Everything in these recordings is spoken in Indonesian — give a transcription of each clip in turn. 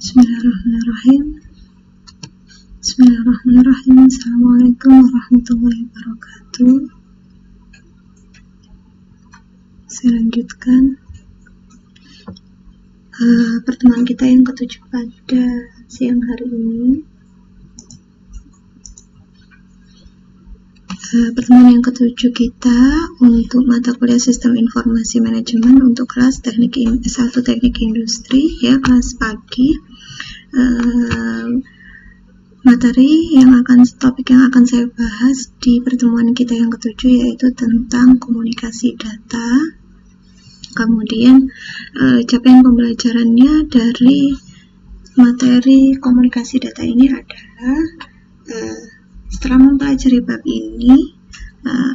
Bismillahirrahmanirrahim. Bismillahirrahmanirrahim. Assalamualaikum warahmatullahi wabarakatuh. Saya lanjutkan pertemuan kita yang ke-7 pada siang hari ini. Pertemuan yang ke-7 kita untuk mata kuliah Sistem Informasi Manajemen untuk kelas Teknik S1 Teknik Industri, ya, kelas pagi. Topik yang akan saya bahas di pertemuan kita yang ke-7 yaitu tentang komunikasi data. Kemudian capaian pembelajarannya dari materi komunikasi data ini adalah setelah mempelajari bab ini,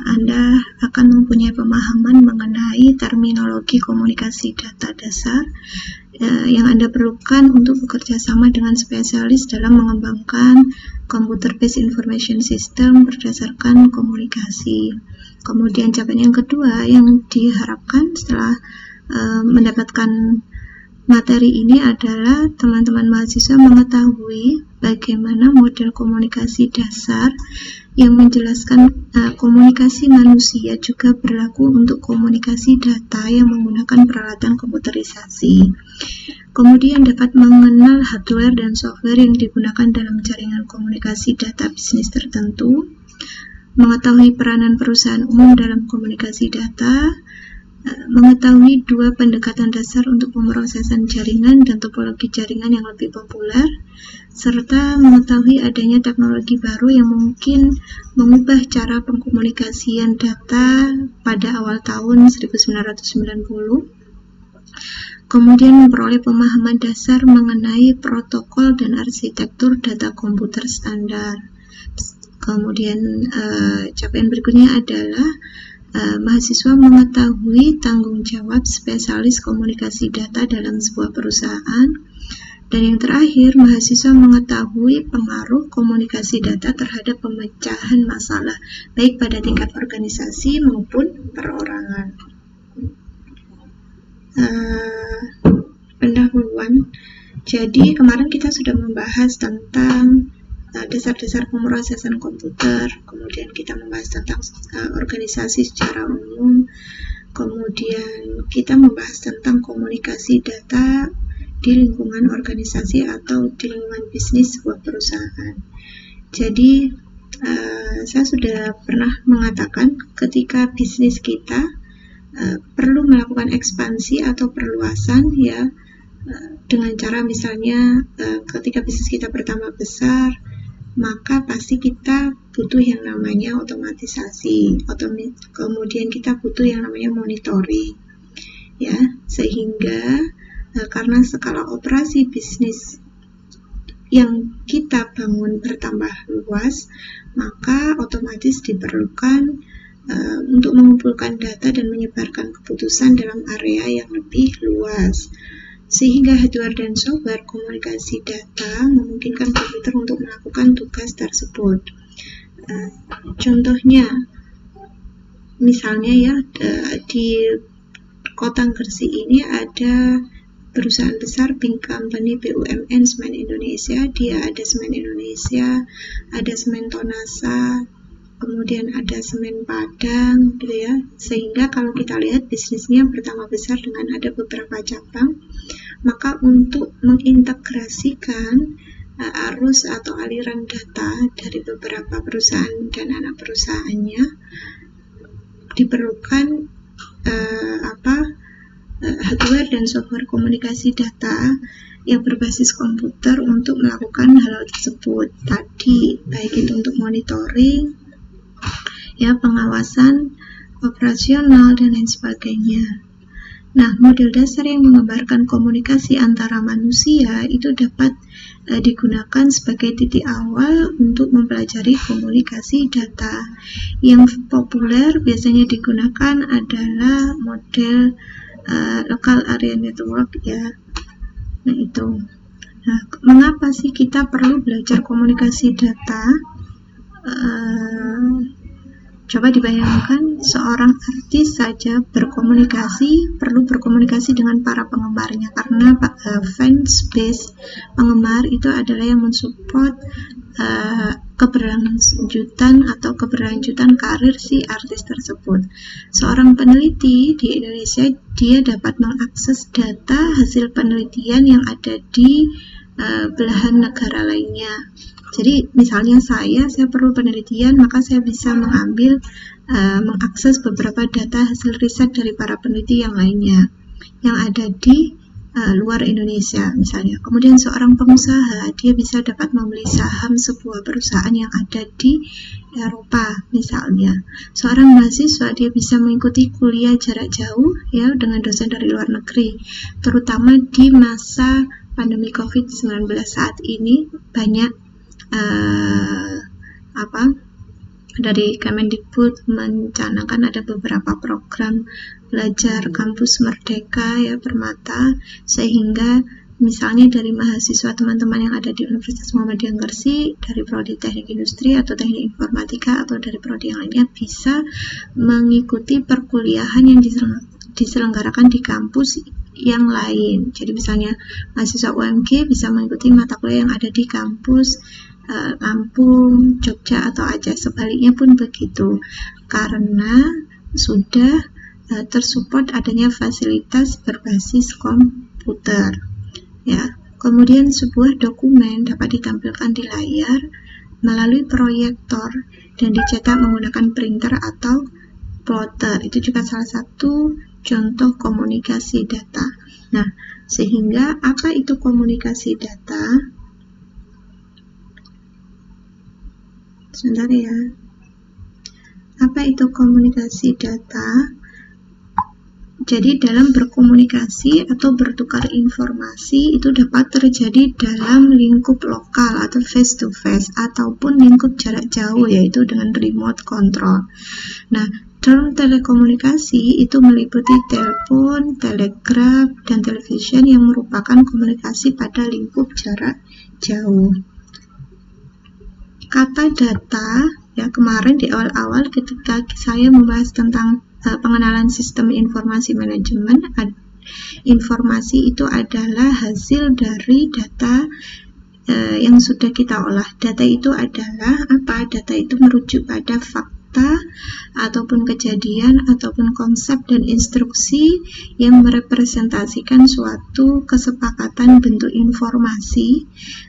Anda akan mempunyai pemahaman mengenai terminologi komunikasi data dasar yang Anda perlukan untuk bekerja sama dengan spesialis dalam mengembangkan Computer Based Information System berdasarkan komunikasi. Kemudian capaian yang kedua yang diharapkan setelah mendapatkan materi ini adalah teman-teman mahasiswa mengetahui bagaimana model komunikasi dasar yang menjelaskan komunikasi manusia juga berlaku untuk komunikasi data yang menggunakan peralatan komputerisasi. Kemudian dapat mengenal hardware dan software yang digunakan dalam jaringan komunikasi data bisnis tertentu, mengetahui peranan perusahaan umum dalam komunikasi data, mengetahui dua pendekatan dasar untuk pemrosesan jaringan dan topologi jaringan yang lebih populer, serta mengetahui adanya teknologi baru yang mungkin mengubah cara pengkomunikasian data pada awal tahun 1990. Kemudian memperoleh pemahaman dasar mengenai protokol dan arsitektur data komputer standar. Kemudian capaian berikutnya adalah mahasiswa mengetahui tanggung jawab spesialis komunikasi data dalam sebuah perusahaan. Dan yang terakhir, mahasiswa mengetahui pengaruh komunikasi data terhadap pemecahan masalah, baik pada tingkat organisasi maupun perorangan. Pendahuluan. Jadi kemarin kita sudah membahas tentang dasar-dasar pemrosesan komputer, kemudian kita membahas tentang organisasi secara umum, kemudian kita membahas tentang komunikasi data di lingkungan organisasi atau di lingkungan bisnis sebuah perusahaan. Jadi saya sudah pernah mengatakan ketika bisnis kita perlu melakukan ekspansi atau perluasan, ya, dengan cara misalnya ketika bisnis kita bertambah besar, maka pasti kita butuh yang namanya otomatisasi, kemudian kita butuh yang namanya monitoring, ya, sehingga karena skala operasi bisnis yang kita bangun bertambah luas, maka otomatis diperlukan untuk mengumpulkan data dan menyebarkan keputusan dalam area yang lebih luas. Sehingga hardware dan software komunikasi data memungkinkan komputer untuk melakukan tugas tersebut. Contohnya, misalnya ya, di Kota Gresik ini ada perusahaan besar Pink Company BUMN Semen Indonesia. Dia ada Semen Indonesia, ada Semen Tonasa, kemudian ada Semen Padang, gitu ya. Sehingga kalau kita lihat bisnisnya bertambah besar dengan ada beberapa cabang, maka untuk mengintegrasikan arus atau aliran data dari beberapa perusahaan dan anak perusahaannya diperlukan hardware dan software komunikasi data yang berbasis komputer untuk melakukan hal tersebut tadi, baik itu untuk monitoring, ya, pengawasan operasional dan lain sebagainya. Nah, model dasar yang menggambarkan komunikasi antara manusia itu dapat digunakan sebagai titik awal untuk mempelajari komunikasi data. Yang populer biasanya digunakan adalah model local area network, ya. Nah, itu. Nah, mengapa sih kita perlu belajar komunikasi data? Coba dibayangkan seorang artis saja perlu berkomunikasi dengan para penggemarnya, karena fans base penggemar itu adalah yang mensupport keberlanjutan karir si artis tersebut. Seorang peneliti di Indonesia, dia dapat mengakses data hasil penelitian yang ada di belahan negara lainnya. Jadi misalnya saya perlu penelitian, maka saya bisa mengakses beberapa data hasil riset dari para peneliti yang lainnya yang ada di luar Indonesia misalnya. Kemudian seorang pengusaha, dia bisa dapat membeli saham sebuah perusahaan yang ada di Eropa misalnya. Seorang mahasiswa, dia bisa mengikuti kuliah jarak jauh ya dengan dosen dari luar negeri. Terutama di masa pandemi COVID-19 saat ini, banyak dari Kemendikbud mencanangkan ada beberapa program belajar kampus merdeka ya Permata, sehingga misalnya dari mahasiswa teman-teman yang ada di Universitas Muhammadiyah Gresik, dari prodi teknik industri atau teknik informatika atau dari prodi yang lainnya, bisa mengikuti perkuliahan yang diselenggarakan di kampus yang lain. Jadi misalnya mahasiswa UMG bisa mengikuti mata kuliah yang ada di kampus Lampung, Jogja, atau Aceh. Sebaliknya pun begitu, karena sudah tersupport adanya fasilitas berbasis komputer. Ya, kemudian sebuah dokumen dapat ditampilkan di layar melalui proyektor dan dicetak menggunakan printer atau plotter. Itu juga salah satu contoh komunikasi data. Nah, sehingga apa itu komunikasi data? Sebentar ya. Apa itu komunikasi data? Jadi dalam berkomunikasi atau bertukar informasi itu dapat terjadi dalam lingkup lokal atau face to face ataupun lingkup jarak jauh, yaitu dengan remote control. Nah, term telekomunikasi itu meliputi telepon, telegraf, dan television yang merupakan komunikasi pada lingkup jarak jauh. Kata data, ya kemarin di awal-awal ketika saya membahas tentang pengenalan sistem informasi manajemen, informasi itu adalah hasil dari data yang sudah kita olah. Data itu adalah apa? Data itu merujuk pada fakta ataupun kejadian ataupun konsep dan instruksi yang merepresentasikan suatu kesepakatan bentuk informasi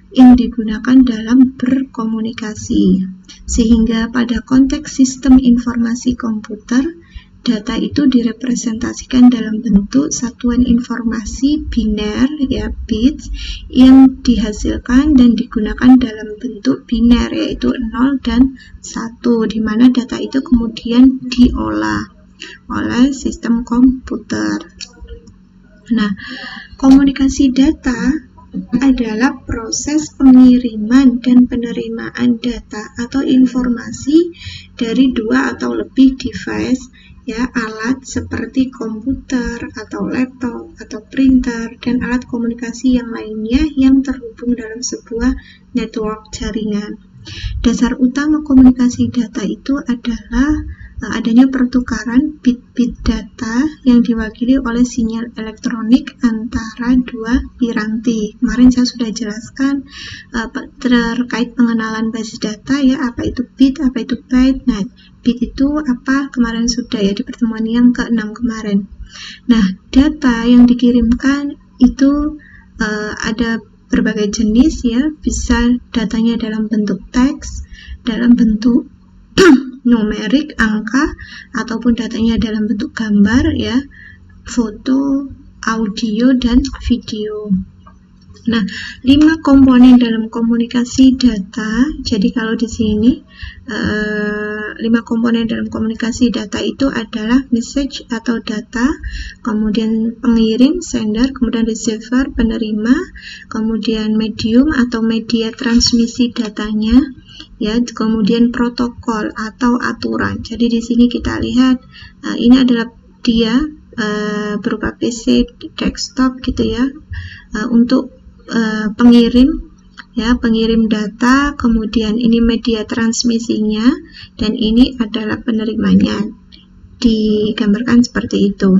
yang digunakan dalam berkomunikasi. Sehingga pada konteks sistem informasi komputer, data itu direpresentasikan dalam bentuk satuan informasi biner ya, bits, yang dihasilkan dan digunakan dalam bentuk biner, yaitu 0 dan 1, di mana data itu kemudian diolah oleh sistem komputer. Nah, komunikasi data adalah proses pengiriman dan penerimaan data atau informasi dari dua atau lebih device ya, alat seperti komputer atau laptop atau printer dan alat komunikasi yang lainnya yang terhubung dalam sebuah network jaringan. Dasar utama komunikasi data itu adalah adanya pertukaran bit-bit data yang diwakili oleh sinyal elektronik antara dua piranti. Kemarin saya sudah jelaskan terkait pengenalan basis data ya, apa itu bit, apa itu byte. Nah, bit itu apa? Kemarin sudah ya di pertemuan yang ke-6 kemarin. Nah, data yang dikirimkan itu ada berbagai jenis ya, bisa datanya dalam bentuk teks, dalam bentuk numerik, angka, ataupun datanya dalam bentuk gambar ya, foto, audio, dan video. Nah, 5 komponen dalam komunikasi data. Jadi kalau di sini 5 komponen dalam komunikasi data itu adalah message atau data, kemudian pengirim, sender, kemudian receiver, penerima, kemudian medium atau media transmisi datanya, ya, kemudian protokol atau aturan. Jadi di sini kita lihat ini adalah dia berupa PC, desktop gitu ya, untuk pengirim ya, pengirim data, kemudian ini media transmisinya, dan ini adalah penerimanya. Digambarkan seperti itu.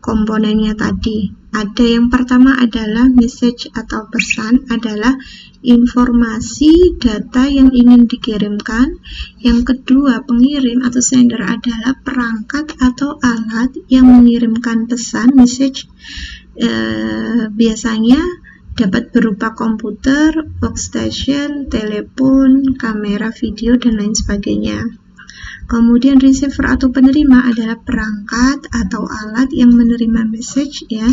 Komponennya tadi ada, yang pertama adalah message atau pesan, adalah informasi data yang ingin dikirimkan. Yang kedua, pengirim atau sender adalah perangkat atau alat yang mengirimkan pesan message, biasanya dapat berupa komputer, workstation, telepon, kamera video, dan lain sebagainya. Kemudian receiver atau penerima adalah perangkat atau alat yang menerima message, ya.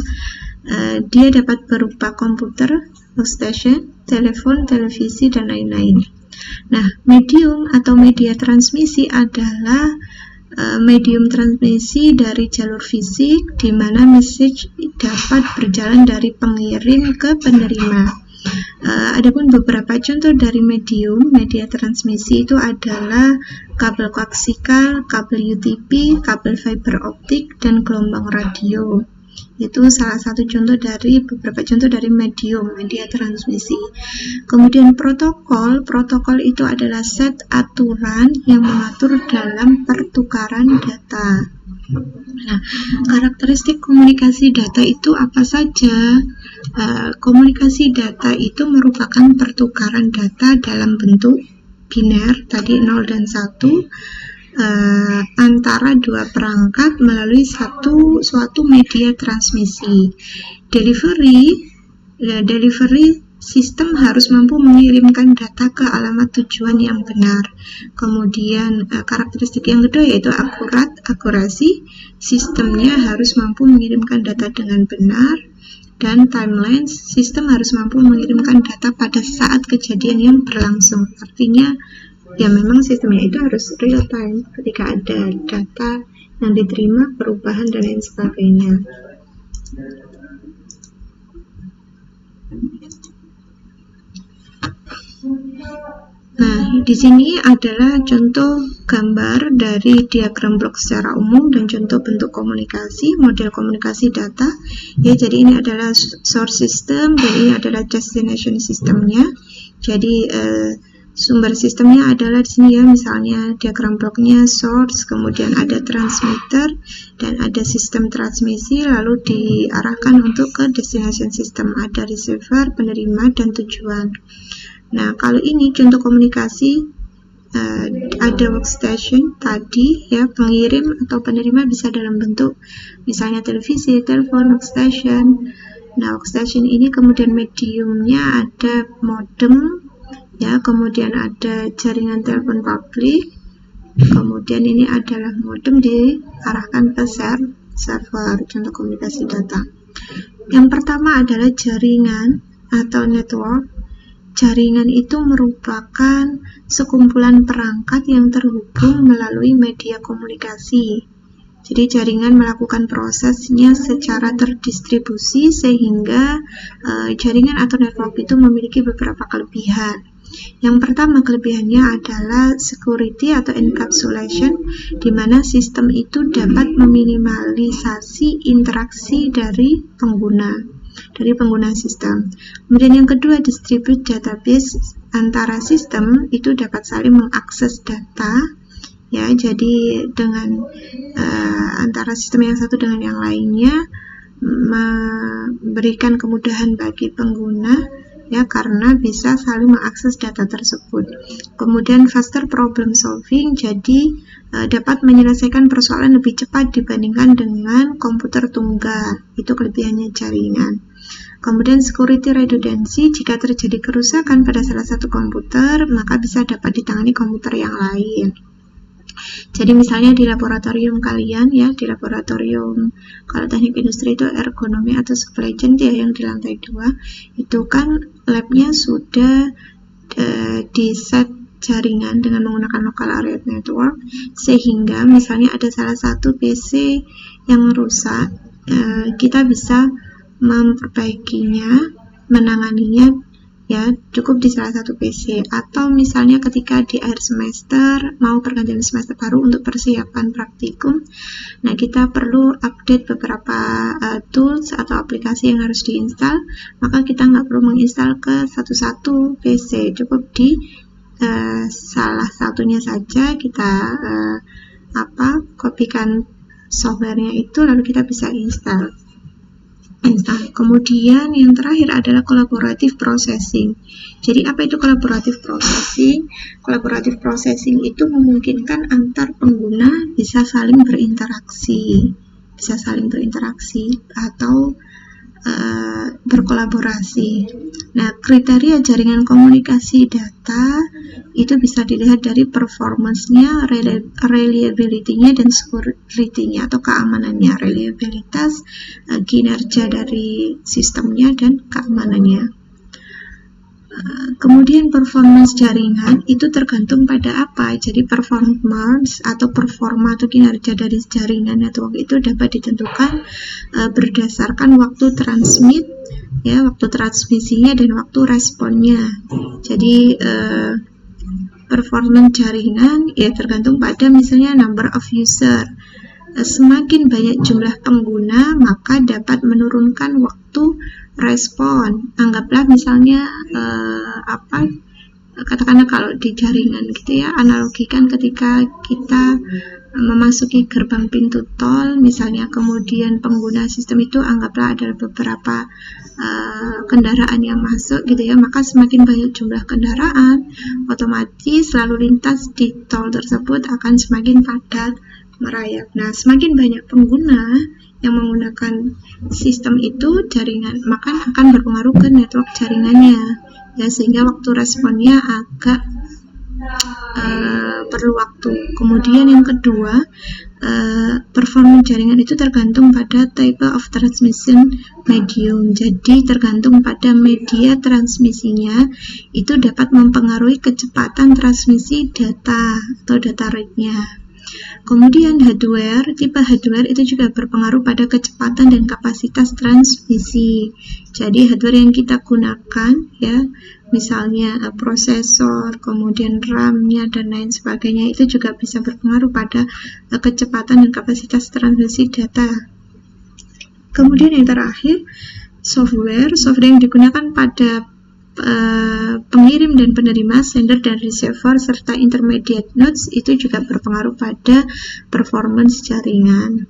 Dia dapat berupa komputer, workstation, telepon, televisi, dan lain-lain. Nah, medium atau media transmisi adalah medium transmisi dari jalur fisik, di mana message dapat berjalan dari pengirim ke penerima. Adapun beberapa contoh dari media transmisi itu adalah kabel koaksial, kabel UTP, kabel fiber optik, dan gelombang radio. Itu salah satu contoh dari beberapa contoh dari media transmisi. Kemudian protokol itu adalah set aturan yang mengatur dalam pertukaran data. Nah, karakteristik komunikasi data itu apa saja? Komunikasi data itu merupakan pertukaran data dalam bentuk biner, tadi 0 dan 1, antara dua perangkat melalui suatu media transmisi. Delivery sistem harus mampu mengirimkan data ke alamat tujuan yang benar. Kemudian karakteristik yang kedua yaitu akurasi. Sistemnya harus mampu mengirimkan data dengan benar. Dan timeline, sistem harus mampu mengirimkan data pada saat kejadian yang berlangsung. Artinya ya memang sistemnya itu harus real time ketika ada data yang diterima, perubahan, dan lain sebagainya. Nah, di sini adalah contoh gambar dari diagram blok secara umum dan contoh bentuk komunikasi, model komunikasi data. Ya, jadi ini adalah source system dan ini adalah destination systemnya. Jadi sumber sistemnya adalah di sini, ya, misalnya diagram bloknya source, kemudian ada transmitter dan ada sistem transmisi, lalu diarahkan untuk ke destination system, ada receiver, penerima, dan tujuan. Nah, kalau ini contoh komunikasi, ada workstation tadi, ya, pengirim atau penerima bisa dalam bentuk misalnya televisi, telepon, workstation. Nah, workstation ini kemudian mediumnya ada modem, ya, kemudian ada jaringan telepon publik, kemudian ini adalah modem diarahkan ke server, contoh komunikasi data. Yang pertama adalah jaringan atau network. Jaringan itu merupakan sekumpulan perangkat yang terhubung melalui media komunikasi. Jadi jaringan melakukan prosesnya secara terdistribusi sehingga jaringan atau network itu memiliki beberapa kelebihan. Yang pertama kelebihannya adalah security atau encapsulation, di mana sistem itu dapat meminimalisasi interaksi dari pengguna sistem. Kemudian yang kedua, distribute database, antara sistem itu dapat saling mengakses data, ya, jadi dengan antara sistem yang satu dengan yang lainnya memberikan kemudahan bagi pengguna, ya, karena bisa saling mengakses data tersebut. Kemudian faster problem solving, jadi dapat menyelesaikan persoalan lebih cepat dibandingkan dengan komputer tunggal. Itu kelebihannya jaringan. Kemudian security redundancy, jika terjadi kerusakan pada salah satu komputer, maka bisa dapat ditangani komputer yang lain. Jadi misalnya di laboratorium kalian, ya, di laboratorium kalau teknik industri itu ergonomi atau supply chain, ya, yang di lantai 2, itu kan labnya sudah di set jaringan dengan menggunakan local area network, sehingga misalnya ada salah satu PC yang rusak, kita bisa memperbaikinya, menanganinya ya, cukup di salah satu PC. Atau misalnya ketika di akhir semester mau pergantian semester baru untuk persiapan praktikum, nah kita perlu update beberapa tools atau aplikasi yang harus diinstal, maka kita nggak perlu menginstal ke satu-satu PC, cukup di salah satunya saja kita kopikan softwarenya itu, lalu kita bisa install. Kemudian yang terakhir adalah collaborative processing. Jadi apa itu collaborative processing? Collaborative processing itu memungkinkan antar pengguna bisa saling berinteraksi atau berkolaborasi. Nah, kriteria jaringan komunikasi data itu bisa dilihat dari performance-nya, reliability-nya, dan security-nya atau keamanannya. Reliabilitas, kinerja dari sistemnya, dan keamanannya. Kemudian performance jaringan itu tergantung pada apa? Jadi performance atau performa atau kinerja dari jaringan network itu dapat ditentukan berdasarkan waktu transmit, ya, waktu transmisinya dan waktu responnya. Jadi performance jaringan ya tergantung pada misalnya number of user. Semakin banyak jumlah pengguna, maka dapat menurunkan waktu respon. Anggaplah misalnya katakanlah kalau di jaringan gitu ya, analogikan ketika kita memasuki gerbang pintu tol misalnya, kemudian pengguna sistem itu anggaplah ada beberapa kendaraan yang masuk gitu ya, maka semakin banyak jumlah kendaraan, otomatis lalu lintas di tol tersebut akan semakin padat merayap. Nah, semakin banyak pengguna yang menggunakan sistem itu jaringan, maka akan berpengaruh ke network jaringannya, ya, sehingga waktu responnya agak perlu waktu. Kemudian yang kedua, performance jaringan itu tergantung pada type of transmission medium. Jadi tergantung pada media transmisinya, itu dapat mempengaruhi kecepatan transmisi data atau data rate-nya. Kemudian hardware, tipe hardware itu juga berpengaruh pada kecepatan dan kapasitas transmisi. Jadi hardware yang kita gunakan, ya, misalnya prosesor, kemudian RAM-nya dan lain sebagainya, itu juga bisa berpengaruh pada kecepatan dan kapasitas transmisi data. Kemudian yang terakhir, software yang digunakan pada pengirim dan penerima, sender dan receiver, serta intermediate nodes itu juga berpengaruh pada performance jaringan.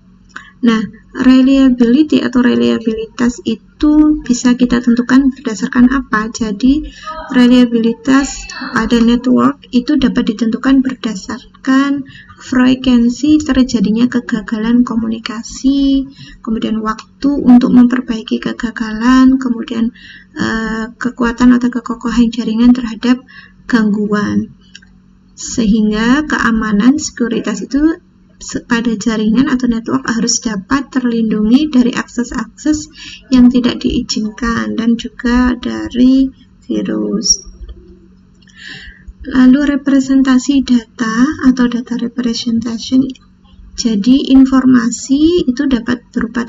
Nah, reliability atau reliabilitas itu bisa kita tentukan berdasarkan apa? Jadi, reliabilitas pada network itu dapat ditentukan berdasarkan frekuensi terjadinya kegagalan komunikasi, kemudian waktu untuk memperbaiki kegagalan, kemudian kekuatan atau kekokohan jaringan terhadap gangguan. Sehingga keamanan, sekuritas itu pada jaringan atau network harus dapat terlindungi dari akses-akses yang tidak diizinkan dan juga dari virus. Lalu representasi data atau data representation. Jadi informasi itu dapat berupa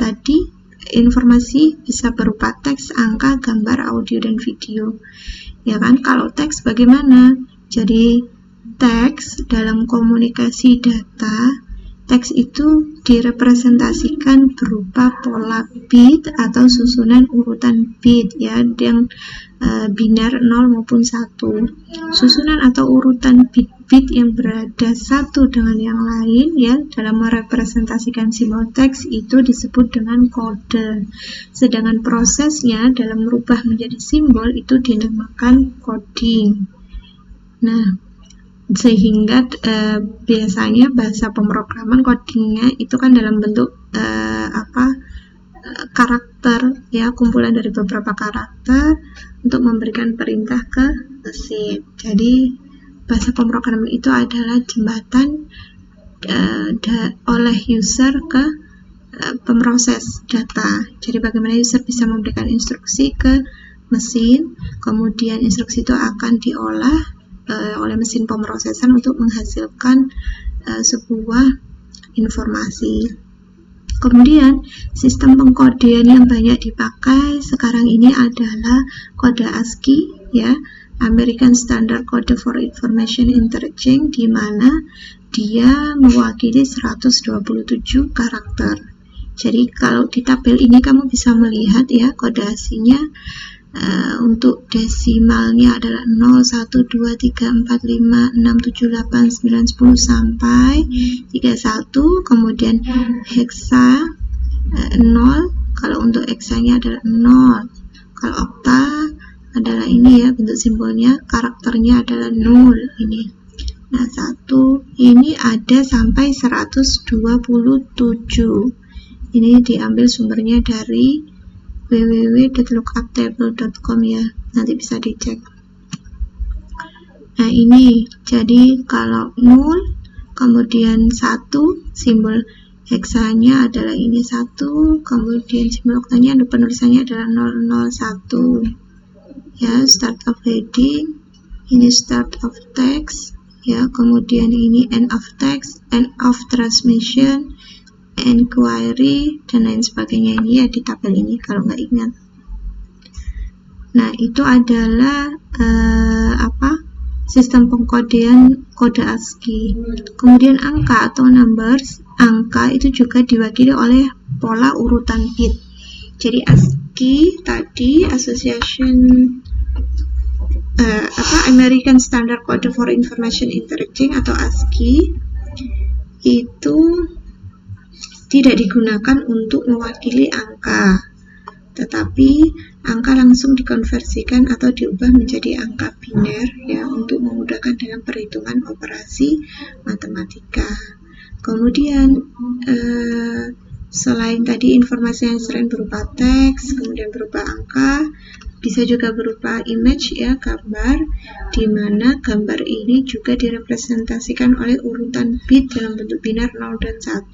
informasi bisa berupa teks, angka, gambar, audio, dan video. Ya kan, kalau teks bagaimana? Jadi teks dalam komunikasi data, teks itu direpresentasikan berupa pola bit atau susunan urutan bit, ya, yang biner 0 maupun 1. Susunan atau urutan bit-bit yang berada satu dengan yang lain, ya, dalam merepresentasikan simbol teks itu disebut dengan kode. Sedangkan prosesnya dalam merubah menjadi simbol itu dinamakan coding. Nah, sehingga biasanya bahasa pemrograman codingnya itu kan dalam bentuk karakter, ya, kumpulan dari beberapa karakter untuk memberikan perintah ke mesin. Jadi bahasa pemrograman itu adalah jembatan oleh user ke pemroses data. Jadi bagaimana user bisa memberikan instruksi ke mesin, kemudian instruksi itu akan diolah oleh mesin pemrosesan untuk menghasilkan sebuah informasi. Kemudian sistem pengkodean yang banyak dipakai sekarang ini adalah kode ASCII, ya, American Standard Code for Information Interchange, di mana dia mewakili 127 karakter. Jadi kalau di tabel ini kamu bisa melihat ya kode ASCII-nya. Untuk desimalnya adalah 0, 1, 2, 3, 4, 5, 6, 7, 8, 9, 10 sampai 31. Kemudian heksa 0, kalau untuk heksanya adalah 0. Kalau okta adalah ini ya, bentuk simbolnya, karakternya adalah 0 ini. Nah, 1 ini ada sampai 127. Ini diambil sumbernya dari www.lookuptable.com ya, nanti bisa dicek. Nah, ini jadi kalau 0 kemudian 1, simbol heksanya adalah ini 1, kemudian simbol oktanya penulisannya adalah 001 ya, start of heading, ini start of text ya, kemudian ini end of text, end of transmission, inquiry, dan lain sebagainya. Ini ya di tabel ini kalau nggak ingat. Nah, itu adalah sistem pengkodean kode ASCII. Kemudian angka atau numbers, angka itu juga diwakili oleh pola urutan bit. Jadi ASCII tadi American Standard Code for Information Interchange atau ASCII itu tidak digunakan untuk mewakili angka, tetapi angka langsung dikonversikan atau diubah menjadi angka biner ya, untuk memudahkan dalam perhitungan operasi matematika. Kemudian selain tadi informasi yang sering berupa teks, kemudian berupa angka, bisa juga berupa image ya, gambar, di mana gambar ini juga direpresentasikan oleh urutan bit dalam bentuk biner 0 dan 1.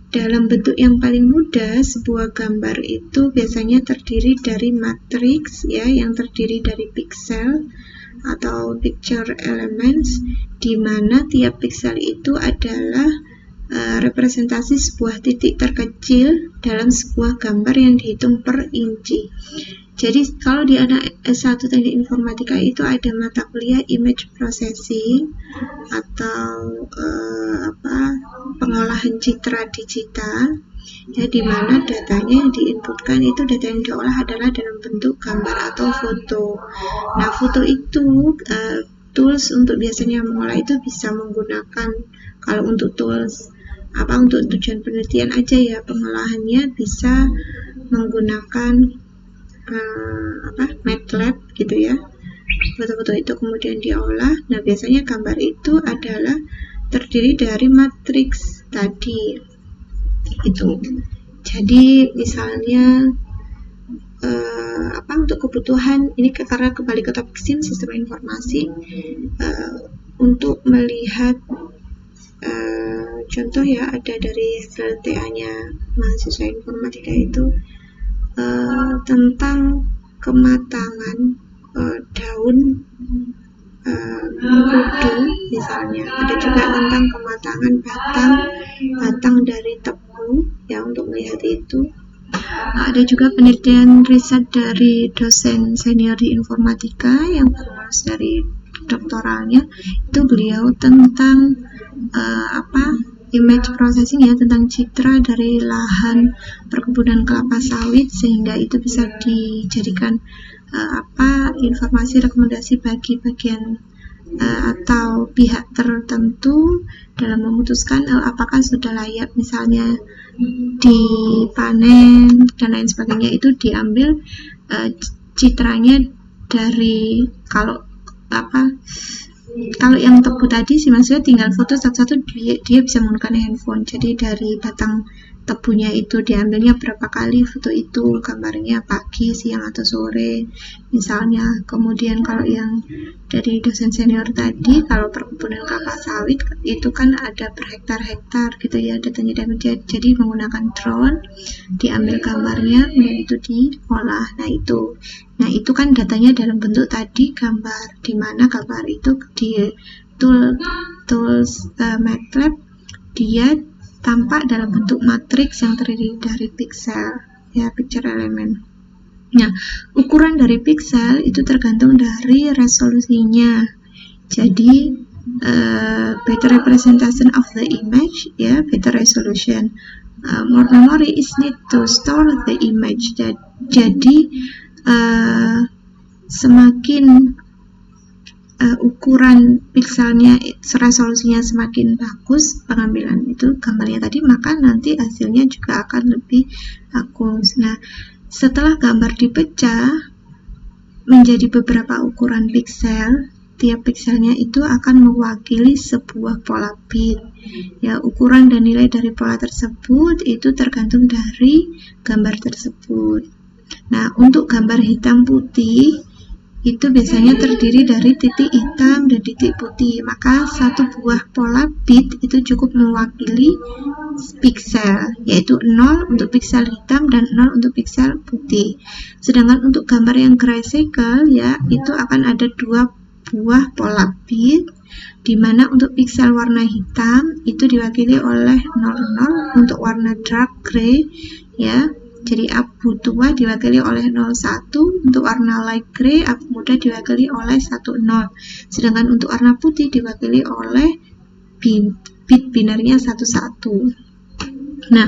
Dalam bentuk yang paling mudah, sebuah gambar itu biasanya terdiri dari matriks ya, yang terdiri dari pixel atau picture elements, di mana tiap pixel itu adalah representasi sebuah titik terkecil dalam sebuah gambar yang dihitung per inci. Jadi kalau di anak S1 Teknik Informatika itu ada mata kuliah image processing atau pengolahan citra digital ya, di mana datanya yang diinputkan itu data yang diolah adalah dalam bentuk gambar atau foto. Nah, foto itu tools untuk biasanya mengolah itu bisa menggunakan, kalau untuk tools untuk tujuan penelitian aja ya, pengolahannya bisa menggunakan MATLAB gitu ya. Foto-foto itu kemudian diolah. Nah, biasanya gambar itu adalah terdiri dari matriks tadi itu. Jadi misalnya untuk kebutuhan ini, karena kembali ke topik SIM, sistem informasi, untuk melihat contoh ya, ada dari hasil TA-nya mahasiswa informatika itu tentang kematangan daun mengkudu misalnya. Ada juga tentang kematangan batang dari tebu ya, untuk melihat itu. Ada juga penelitian riset dari dosen senior di informatika yang baru lulus dari doktoralnya, itu beliau tentang image processing ya, tentang citra dari lahan perkebunan kelapa sawit, sehingga itu bisa dijadikan informasi rekomendasi bagi bagian atau pihak tertentu dalam memutuskan apakah sudah layak misalnya dipanen dan lain sebagainya. Itu diambil citranya dari, kalau yang tebu tadi sih maksudnya tinggal foto satu-satu, dia bisa menggunakan handphone. Jadi dari batang tebunya itu diambilnya berapa kali foto itu, gambarnya pagi, siang, atau sore misalnya. Kemudian kalau yang dari dosen senior tadi, kalau perkebunan kelapa sawit itu kan ada per hektar-hektar gitu ya datanya, jadi menggunakan drone, diambil gambarnya kemudian itu diolah. Nah itu kan datanya dalam bentuk tadi gambar, di mana gambar itu di tools MATLAB dia tampak dalam bentuk matriks yang terdiri dari pixel ya, picture element. Nah, ukuran dari pixel itu tergantung dari resolusinya. Jadi better representation of the image, ya, better resolution. More memory is need to store the image. Jadi semakin ukuran pixelnya, resolusinya semakin bagus pengambilan itu gambarnya tadi, maka nanti hasilnya juga akan lebih bagus. Nah, setelah gambar dipecah menjadi beberapa ukuran pixel, tiap pixelnya itu akan mewakili sebuah pola bit. Ya, ukuran dan nilai dari pola tersebut itu tergantung dari gambar tersebut. Nah, untuk gambar hitam putih itu biasanya terdiri dari titik hitam dan titik putih, maka satu buah pola bit itu cukup mewakili pixel, yaitu 0 untuk pixel hitam dan 0 untuk pixel putih. Sedangkan untuk gambar yang grayscale, ya, itu akan ada 2 buah pola bit, di mana untuk pixel warna hitam itu diwakili oleh 00, untuk warna dark gray, ya, jadi abu tua diwakili oleh 01, untuk warna light gray abu muda diwakili oleh 10. Sedangkan untuk warna putih diwakili oleh bit binarnya 11. Nah,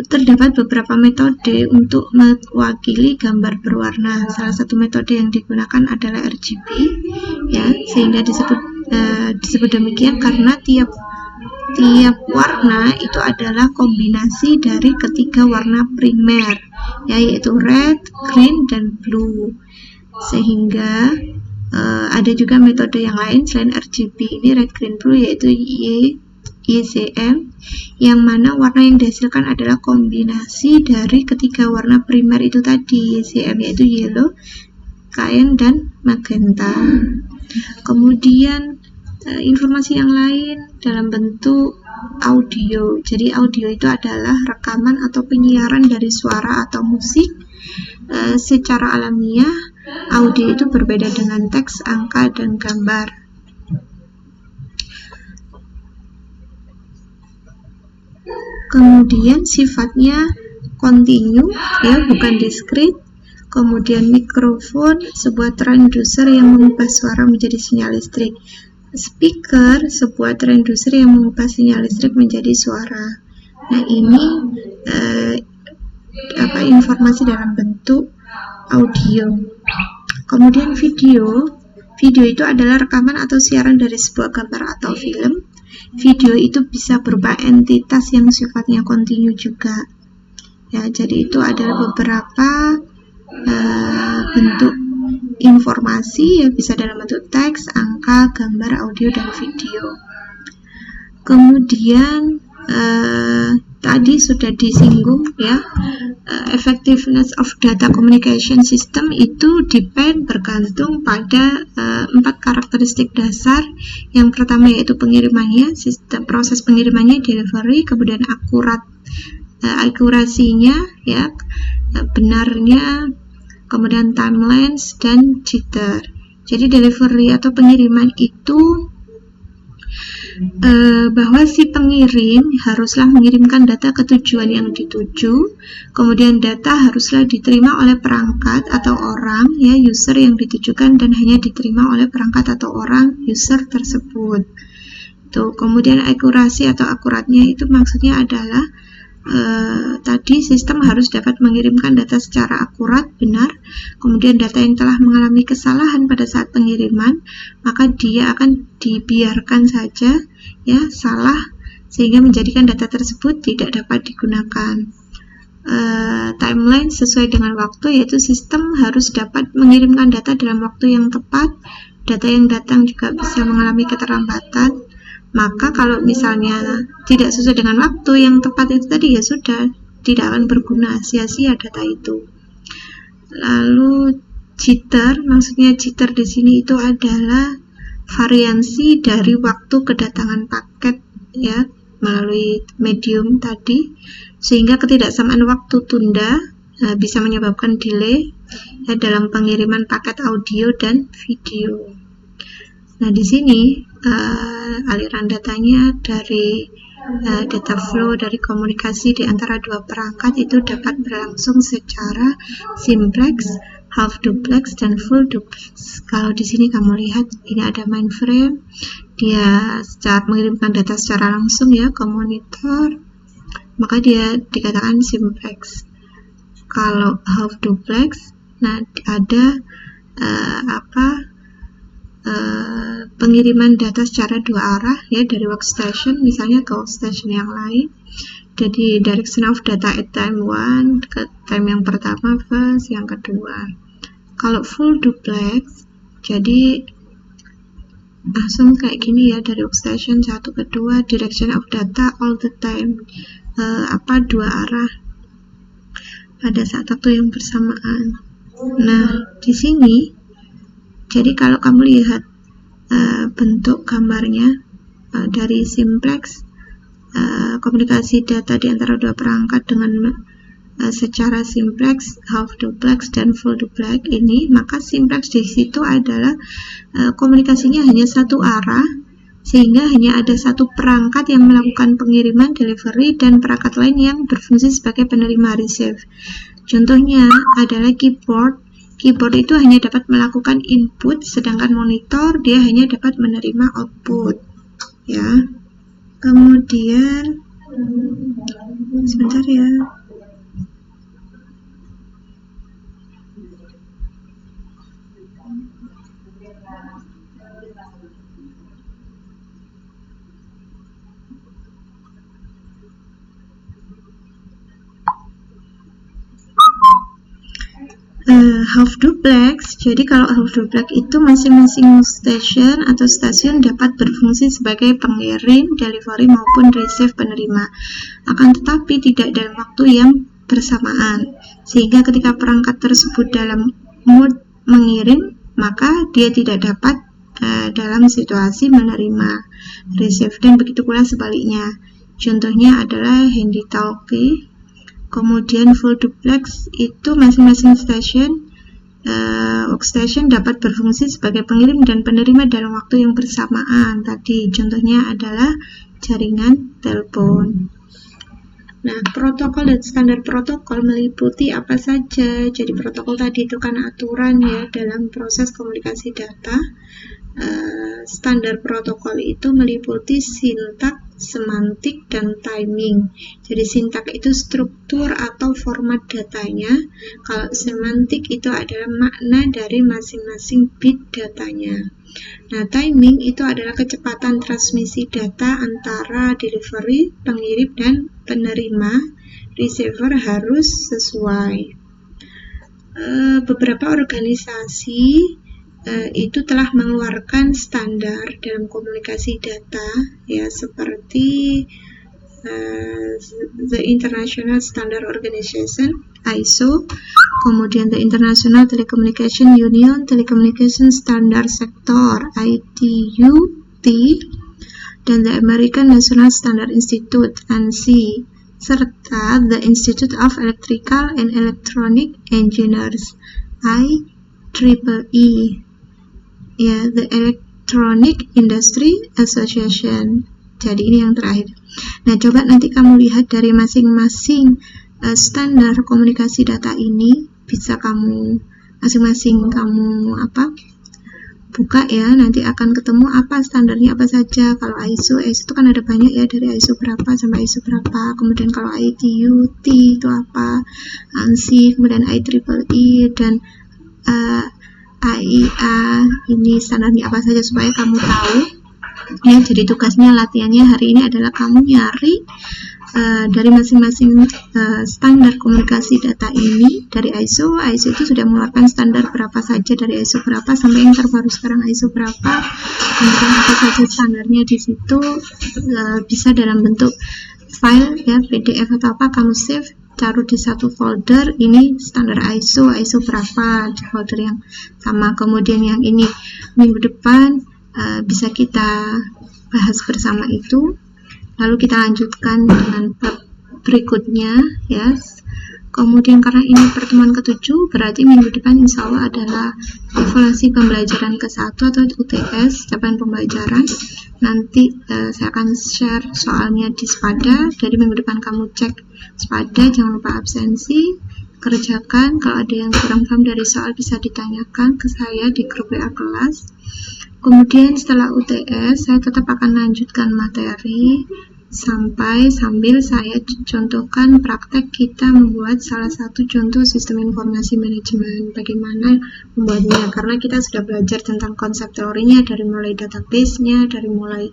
terdapat beberapa metode untuk mewakili gambar berwarna. Salah satu metode yang digunakan adalah RGB, ya, sehingga disebut demikian karena tiap warna itu adalah kombinasi dari ketiga warna primer, yaitu red, green, dan blue. Sehingga ada juga metode yang lain selain RGB ini, red, green, blue, yaitu YCM, yang mana warna yang dihasilkan adalah kombinasi dari ketiga warna primer itu tadi, YCM, yaitu yellow, cyan, dan magenta. Kemudian informasi yang lain dalam bentuk audio. Jadi audio itu adalah rekaman atau penyiaran dari suara atau musik. Secara alamiah, audio itu berbeda dengan teks, angka, dan gambar. Kemudian sifatnya kontinu, ya, bukan diskrit. Kemudian mikrofon, sebuah transducer yang mengubah suara menjadi sinyal listrik. Speaker, sebuah transducer yang mengubah sinyal listrik menjadi suara. Nah, ini informasi dalam bentuk audio. Kemudian video itu adalah rekaman atau siaran dari sebuah gambar atau film. Video itu bisa berupa entitas yang sifatnya kontinu juga. Ya, jadi itu adalah beberapa bentuk informasi, ya, bisa dalam bentuk teks, angka, gambar, audio, dan video. Kemudian tadi sudah disinggung, ya, effectiveness of data communication system itu bergantung pada 4 karakteristik dasar. Yang pertama yaitu pengirimannya, sistem proses pengirimannya, delivery, kemudian akurasinya, ya, benarnya, kemudian timelines, dan jitter. Jadi delivery atau pengiriman itu bahwa si pengirim haruslah mengirimkan data ke tujuan yang dituju, kemudian data haruslah diterima oleh perangkat atau orang, ya, user yang ditujukan, dan hanya diterima oleh perangkat atau orang user tersebut. Tuh, kemudian akurasi atau akuratnya itu maksudnya adalah tadi sistem harus dapat mengirimkan data secara akurat, benar. Kemudian data yang telah mengalami kesalahan pada saat pengiriman, maka dia akan dibiarkan saja, ya, salah, sehingga menjadikan data tersebut tidak dapat digunakan. Timeline sesuai dengan waktu, yaitu sistem harus dapat mengirimkan data dalam waktu yang tepat. Data yang datang juga bisa mengalami keterlambatan. Maka kalau misalnya tidak sesuai dengan waktu yang tepat itu tadi, ya sudah, tidak akan berguna, sia-sia data itu. Lalu jitter, maksudnya jitter di sini itu adalah variansi dari waktu kedatangan paket, ya, melalui medium tadi, sehingga ketidaksamaan waktu tunda bisa menyebabkan delay, ya, dalam pengiriman paket audio dan video. Nah, di sini aliran datanya dari data flow dari komunikasi di antara dua perangkat itu dapat berlangsung secara simplex, half duplex, dan full duplex. Kalau di sini kamu lihat ini ada mainframe, dia mengirimkan data secara langsung ya ke monitor, maka dia dikatakan simplex. Kalau half duplex, nah ada pengiriman data secara dua arah ya dari workstation misalnya ke workstation yang lain. Jadi direction of data at time 1 ke time yang pertama versus yang kedua. Kalau full duplex, jadi langsung kayak gini ya, dari workstation 1 ke 2, direction of data all the time, dua arah pada saat waktu yang bersamaan. Nah, di sini jadi kalau kamu lihat bentuk gambarnya dari simplex, komunikasi data di antara dua perangkat dengan secara simplex, half duplex, dan full duplex ini, maka simplex di situ adalah komunikasinya hanya satu arah, sehingga hanya ada satu perangkat yang melakukan pengiriman, delivery, dan perangkat lain yang berfungsi sebagai penerima, receive. Contohnya adalah keyboard. Keyboard itu hanya dapat melakukan input, sedangkan monitor dia hanya dapat menerima output. Ya. Kemudian sebentar ya. Half duplex, jadi kalau half duplex itu masing-masing station atau stasiun dapat berfungsi sebagai pengirim, delivery maupun receive penerima, akan tetapi tidak dalam waktu yang bersamaan, sehingga ketika perangkat tersebut dalam mode mengirim, maka dia tidak dapat dalam situasi menerima, receive, dan begitu pula sebaliknya. Contohnya adalah handy talkie. Kemudian full duplex itu masing-masing station, workstation dapat berfungsi sebagai pengirim dan penerima dalam waktu yang bersamaan. Tadi contohnya adalah jaringan telepon. Nah, protokol dan standar protokol meliputi apa saja? Jadi protokol tadi itu kan aturan ya dalam proses komunikasi data. Standar protokol itu meliputi sintak, semantik, dan timing. Jadi sintak itu struktur atau format datanya. Kalau semantik itu adalah makna dari masing-masing bit datanya. Nah, timing itu adalah kecepatan transmisi data antara delivery, pengirim, dan penerima. Receiver harus sesuai. Beberapa organisasi itu telah mengeluarkan standar dalam komunikasi data ya, seperti the International Standard Organization ISO, kemudian the International Telecommunication Union Telecommunication Standard Sector ITU-T, dan the American National Standard Institute ANSI, serta the Institute of Electrical and Electronic Engineers IEEE, ya, the Electronic Industry Association. Jadi ini yang terakhir. Nah, coba nanti kamu lihat dari masing-masing standar komunikasi data ini, bisa kamu masing-masing kamu buka ya, nanti akan ketemu apa standarnya apa saja. Kalau ISO itu kan ada banyak ya, dari ISO berapa sampai ISO berapa. Kemudian kalau ITU-T itu apa, ANSI, kemudian IEEE, dan AIA ini standarnya apa saja supaya kamu tahu ya. Jadi tugasnya, latihannya hari ini adalah kamu nyari dari masing-masing standar komunikasi data ini dari ISO itu sudah mengeluarkan standar berapa saja, dari ISO berapa sampai yang terbaru sekarang ISO berapa, kemudian apa saja standarnya di situ. Bisa dalam bentuk file ya, PDF atau apa, kamu save, taruh di satu folder, ini standar ISO berapa, di folder yang sama. Kemudian yang ini minggu depan bisa kita bahas bersama itu. Lalu kita lanjutkan dengan bab berikutnya ya, Kemudian karena ini pertemuan ke-7, berarti minggu depan insya Allah adalah evaluasi pembelajaran ke-1 atau UTS, capaian pembelajaran. Nanti saya akan share soalnya di Spada. Jadi minggu depan kamu cek Spada, jangan lupa absensi, kerjakan. Kalau ada yang kurang paham dari soal bisa ditanyakan ke saya di grup WA kelas. Kemudian setelah UTS, saya tetap akan lanjutkan materi sambil saya contohkan praktek kita membuat salah satu contoh sistem informasi manajemen, bagaimana membuatnya, karena kita sudah belajar tentang konsep teorinya dari mulai database-nya, dari mulai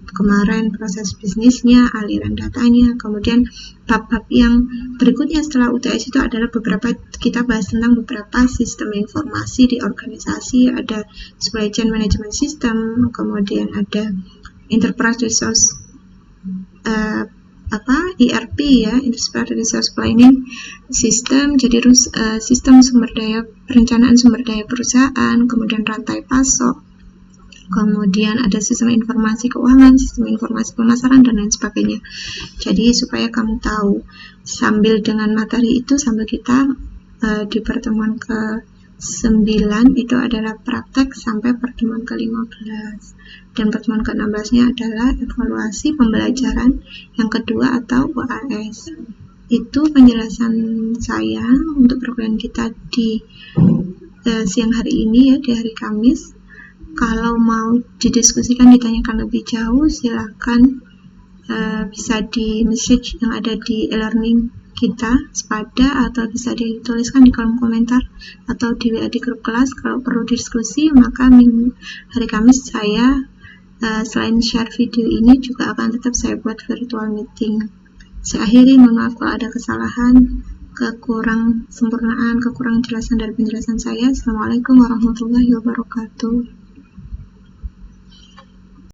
kemarin proses bisnisnya, aliran datanya. Kemudian bab-bab yang berikutnya setelah UTS itu adalah kita bahas tentang beberapa sistem informasi di organisasi, ada supply chain management system, kemudian ada enterprise resource ERP ya, Enterprise Resource Planning System, jadi sistem perencanaan sumber daya perusahaan, kemudian rantai pasok, kemudian ada sistem informasi keuangan, sistem informasi pemasaran, dan lain sebagainya. Jadi supaya kamu tahu, sambil dengan materi itu, sambil kita di pertemuan ke-9 itu adalah praktek sampai pertemuan ke-15, dan pertemuan ke-16-nya adalah evaluasi pembelajaran yang kedua atau UAS. Itu penjelasan saya untuk program kita di siang hari ini ya, di hari Kamis. Kalau mau didiskusikan, ditanyakan lebih jauh, silakan bisa di message yang ada di e-learning kita Spada, atau bisa dituliskan di kolom komentar atau di WA di grup kelas. Kalau perlu diskusi, maka hari Kamis saya selain share video ini juga akan tetap saya buat virtual meeting. Saya akhiri, mohon maaf kalau ada kesalahan, kekurang jelasan dari penjelasan saya. Assalamualaikum warahmatullahi wabarakatuh.